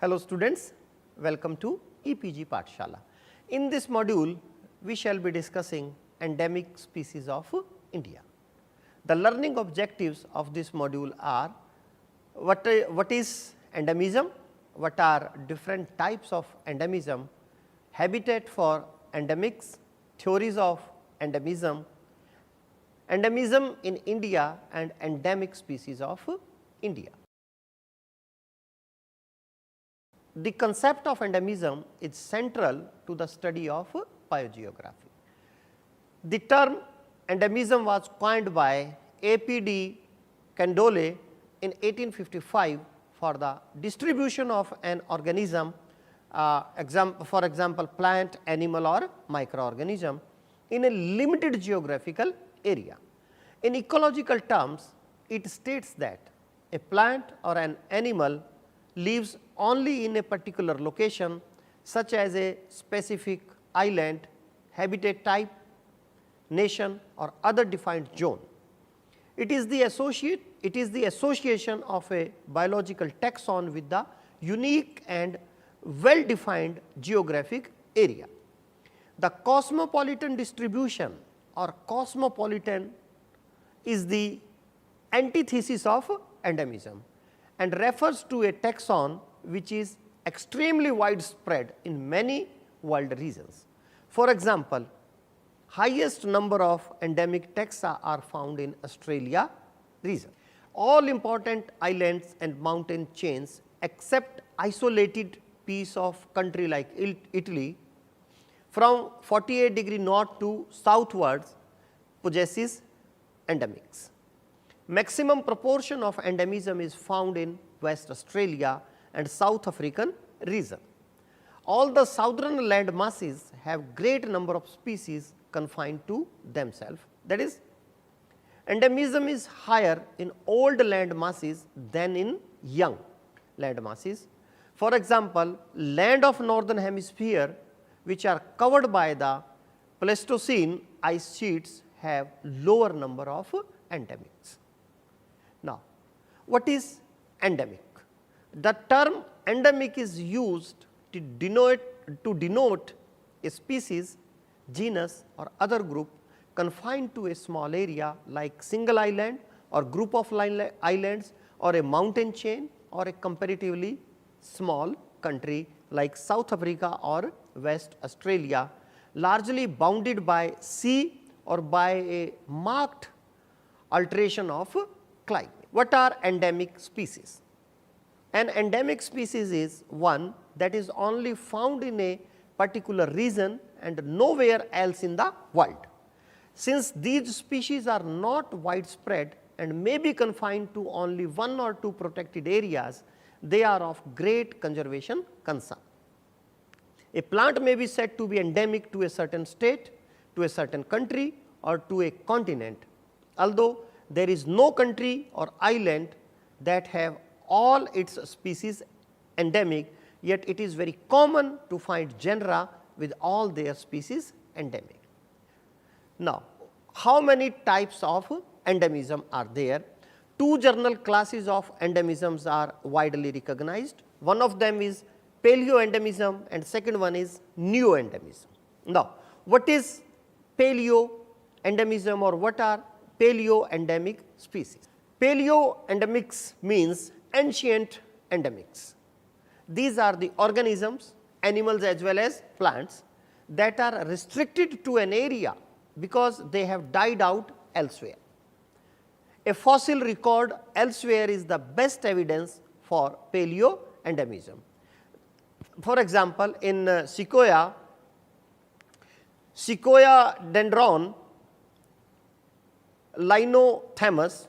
Hello students, welcome to EPG Pathshala. In this module, we shall be discussing endemic species of India. The learning objectives of this module are what is endemism, what are different types of endemism, habitat for endemics, theories of endemism, endemism in India and endemic species of India. The concept of endemism is central to the study of biogeography. The term endemism was coined by A.P.D. Candolle in 1855 for the distribution of an organism, for example, plant, animal or microorganism in a limited geographical area. In ecological terms, it states that a plant or an animal lives only in a particular location such as a specific island, habitat type, nation or other defined zone. It is the association of a biological taxon with the unique and well defined geographic area. The cosmopolitan distribution or cosmopolitan is the antithesis of endemism and refers to a taxon which is extremely widespread in many world regions. For example, highest number of endemic taxa are found in Australia region. All important islands and mountain chains except isolated piece of country like Italy from 48° north to southwards possesses endemics. Maximum proportion of endemism is found in West Australia and South African region. All the southern land masses have great number of species confined to themselves. That is, endemism is higher in old land masses than in young land masses. For example, land of northern hemisphere which are covered by the Pleistocene ice sheets have lower number of endemics. Now, what is endemic? The term endemic is used to denote a species, genus or other group confined to a small area like single island or group of islands or a mountain chain or a comparatively small country like South Africa or West Australia, largely bounded by sea or by a marked alteration of climate. What are endemic species? An endemic species is one that is only found in a particular region and nowhere else in the world. Since these species are not widespread and may be confined to only one or two protected areas, they are of great conservation concern. A plant may be said to be endemic to a certain state, to a certain country or to a continent, although there is no country or island that have all its species endemic, yet it is very common to find genera with all their species endemic. Now, how many types of endemism are there? Two general classes of endemisms are widely recognized. One of them is paleo-endemism and second one is neo-endemism. Now, what is paleo-endemism or what are paleo-endemic species? Paleo-endemics means ancient endemics. These are the organisms, animals as well as plants that are restricted to an area because they have died out elsewhere. A fossil record elsewhere is the best evidence for paleo-endemism. For example, in Sequoia dendron, Linothamus,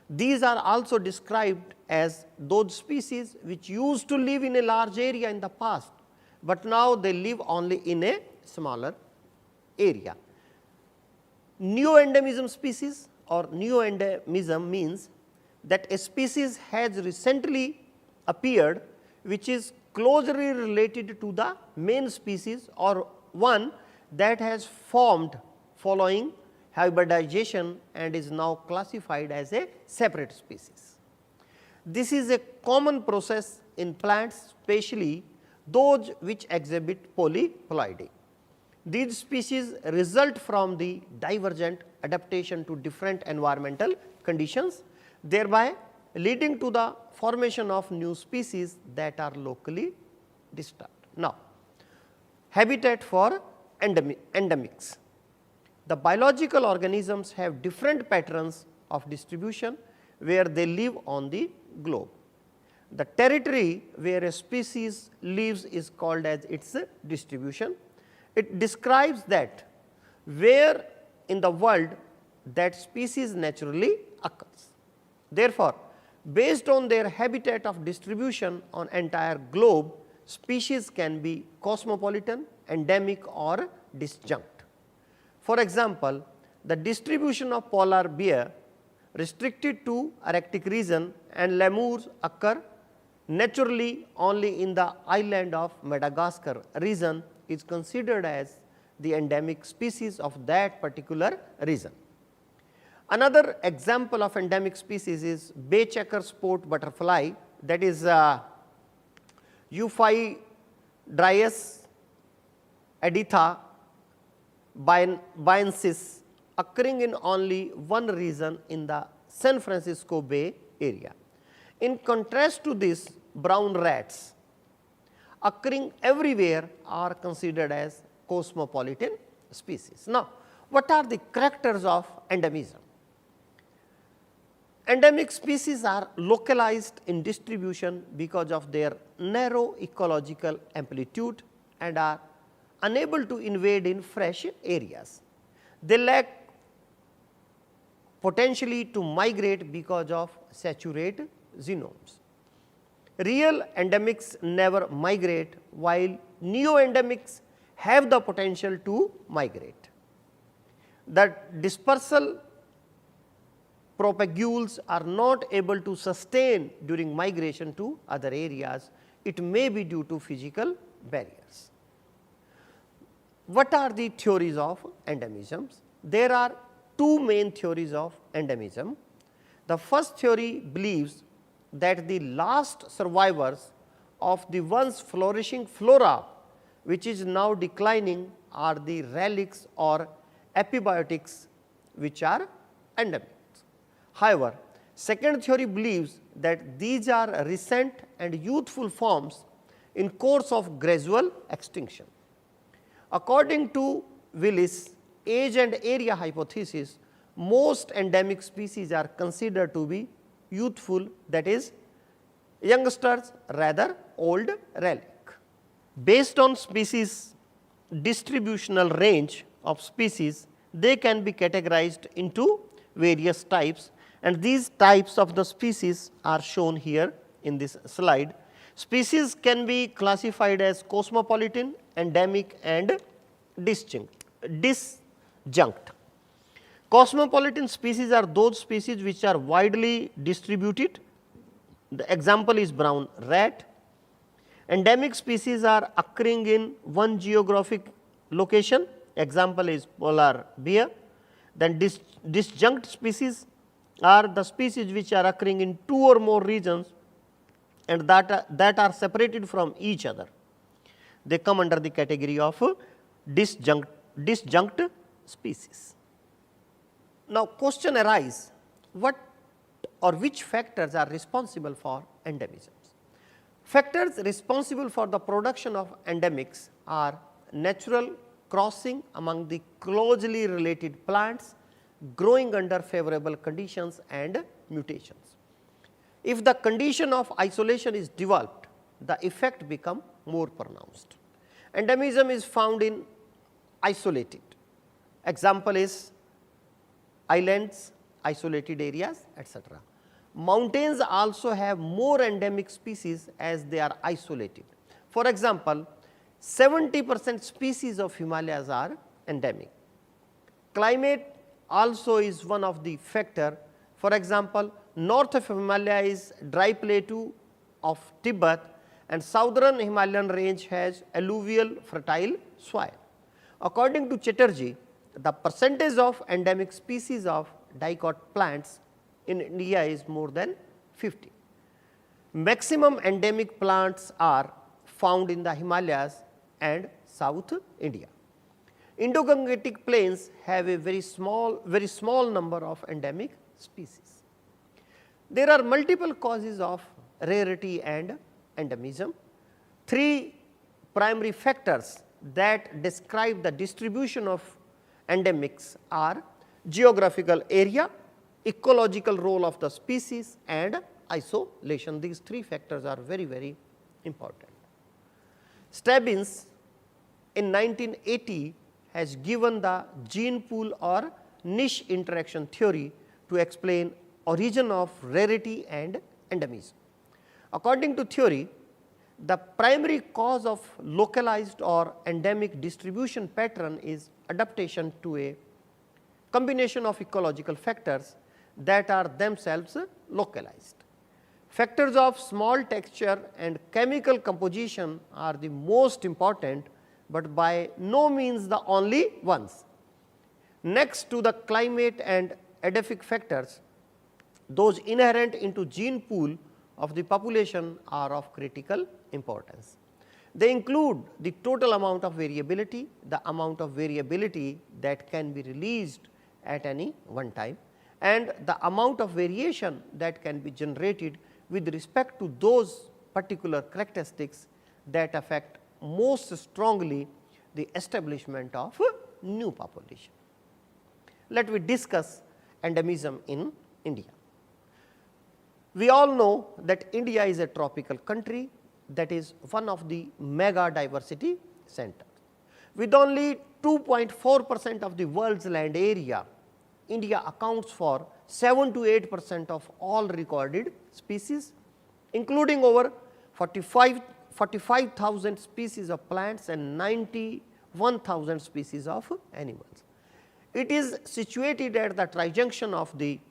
these are also described as those species which used to live in a large area in the past, but now they live only in a smaller area. Neo-endemism species or neo-endemism means that a species has recently appeared which is closely related to the main species or one that has formed following hybridization and is now classified as a separate species. This is a common process in plants, especially those which exhibit polyploidy. These species result from the divergent adaptation to different environmental conditions, thereby leading to the formation of new species that are locally disturbed. Now, habitat for endemics. The biological organisms have different patterns of distribution where they live on the globe. The territory where a species lives is called as its distribution. It describes that where in the world that species naturally occurs. Therefore, based on their habitat of distribution on entire globe, species can be cosmopolitan, endemic or disjunct. For example, the distribution of polar bear restricted to Arctic region and lemurs occur naturally only in the island of Madagascar region is considered as the endemic species of that particular region. Another example of endemic species is bay checker sport butterfly, that is Euphydryas editha biensis, occurring in only one region in the San Francisco Bay area. In contrast to this, brown rats occurring everywhere are considered as cosmopolitan species. Now, what are the characters of endemism? Endemic species are localized in distribution because of their narrow ecological amplitude and are unable to invade in fresh areas. They lack potentially to migrate because of saturate genomes. Real endemics never migrate, while neo-endemics have the potential to migrate. The dispersal propagules are not able to sustain during migration to other areas. It may be due to physical barriers. What are the theories of endemisms? There are two main theories of endemism. The first theory believes that the last survivors of the once flourishing flora, which is now declining, are the relics or epibiotics which are endemic. However, second theory believes that these are recent and youthful forms in course of gradual extinction. According to Willis age and area hypothesis, most endemic species are considered to be youthful, that is youngsters rather old relic. Based on species distributional range of species, they can be categorized into various types, and these types of the species are shown here in this slide. Species can be classified as cosmopolitan, endemic and disjunct. Cosmopolitan species are those species which are widely distributed. The example is brown rat. Endemic species are occurring in one geographic location. Example is polar bear. Then disjunct species are the species which are occurring in two or more regions and that are separated from each other. They come under the category of disjunct species. Now, question arises, what or which factors are responsible for endemisms? Factors responsible for the production of endemics are natural crossing among the closely related plants growing under favorable conditions and mutations. If the condition of isolation is developed, the effect becomes more pronounced. Endemism is found in isolated. Example is islands, isolated areas, etc. Mountains also have more endemic species as they are isolated. For example, 70% species of Himalayas are endemic. Climate also is one of the factor. For example, north of Himalaya is dry plateau of Tibet and southern Himalayan range has alluvial fertile soil. According to Chatterjee, the percentage of endemic species of dicot plants in India is more than 50. Maximum endemic plants are found in the Himalayas and South India. Indo-Gangetic plains have a very small number of endemic species. There are multiple causes of rarity and endemism. Three primary factors that describe the distribution of endemics are geographical area, ecological role of the species and isolation. These three factors are very important. Stebbins in 1980 has given the gene pool or niche interaction theory to explain origin of rarity and endemism. According to theory, the primary cause of localized or endemic distribution pattern is adaptation to a combination of ecological factors that are themselves localized. Factors of small texture and chemical composition are the most important, but by no means the only ones. Next to the climate and edaphic factors, those inherent into gene pool of the population are of critical importance. They include the total amount of variability, the amount of variability that can be released at any one time, and the amount of variation that can be generated with respect to those particular characteristics that affect most strongly the establishment of new population. Let me discuss endemism in India. We all know that India is a tropical country that is one of the mega diversity centers. With only 2.4% of the world's land area, India accounts for 7 to 8% of all recorded species, including over 45,000 species of plants and 91,000 species of animals. It is situated at the trijunction of the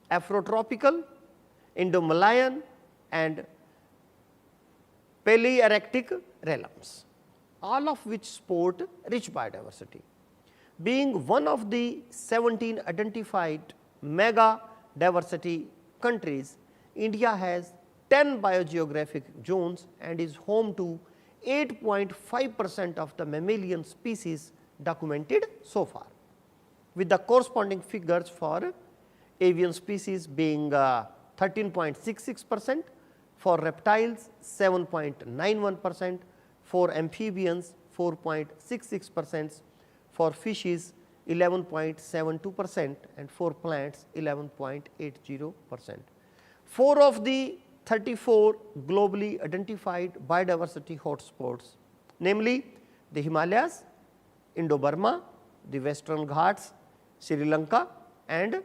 Afrotropical, Indo-Malayan and Palearctic realms, all of which support rich biodiversity. Being one of the 17 identified mega diversity countries, India has 10 biogeographic zones and is home to 8.5% of the mammalian species documented so far, with the corresponding figures for avian species being 13.66%, for reptiles 7.91%, for amphibians 4.66%, for fishes 11.72% and for plants 11.80%. 4 of the 34 globally identified biodiversity hotspots, namely the Himalayas, Indo-Burma, the Western Ghats, Sri Lanka and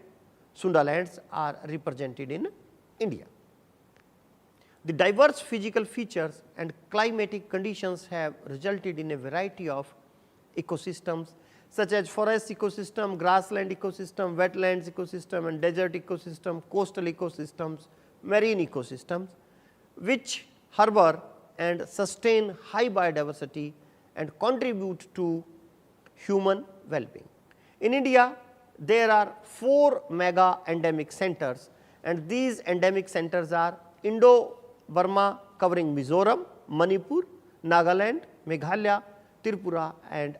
Sundalands are represented in India. The diverse physical features and climatic conditions have resulted in a variety of ecosystems such as forest ecosystem, grassland ecosystem, wetlands ecosystem and desert ecosystem, coastal ecosystems, marine ecosystems, which harbor and sustain high biodiversity and contribute to human well-being. In India, there are 4 mega endemic centers, and these endemic centers are Indo-Burma covering Mizoram, Manipur, Nagaland, Meghalaya, Tripura and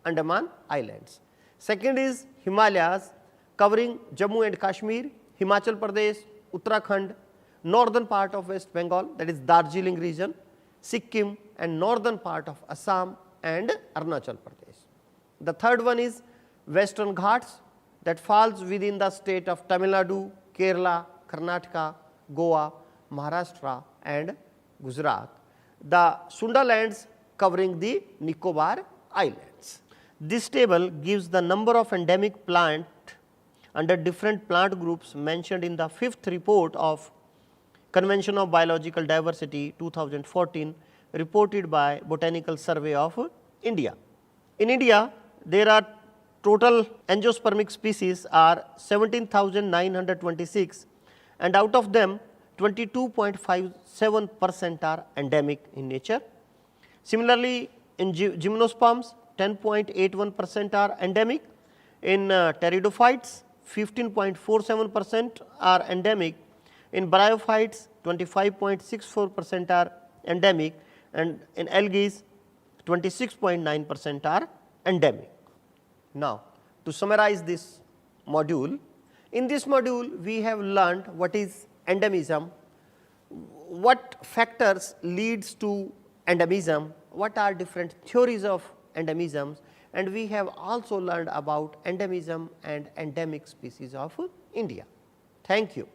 Andaman Islands. Second is Himalayas covering Jammu and Kashmir, Himachal Pradesh, Uttarakhand, northern part of West Bengal, that is Darjeeling region, Sikkim and northern part of Assam and Arunachal Pradesh. The third one is Western Ghats that falls within the state of Tamil Nadu, Kerala, Karnataka, Goa, Maharashtra and Gujarat. The Sundalands covering the Nicobar Islands. This table gives the number of endemic plant under different plant groups mentioned in the 5th report of Convention of Biological Diversity 2014 reported by Botanical Survey of India. In India, there are total angiospermic species are 17,926 and out of them 22.57% are endemic in nature. Similarly, in gymnosperms 10.81% are endemic, in pteridophytes 15.47% are endemic, in bryophytes 25.64% are endemic, and in algae 26.9% are endemic. Now, to summarize this module, in this module we have learned what is endemism, what factors leads to endemism, what are different theories of endemisms, and we have also learned about endemism and endemic species of India. Thank you.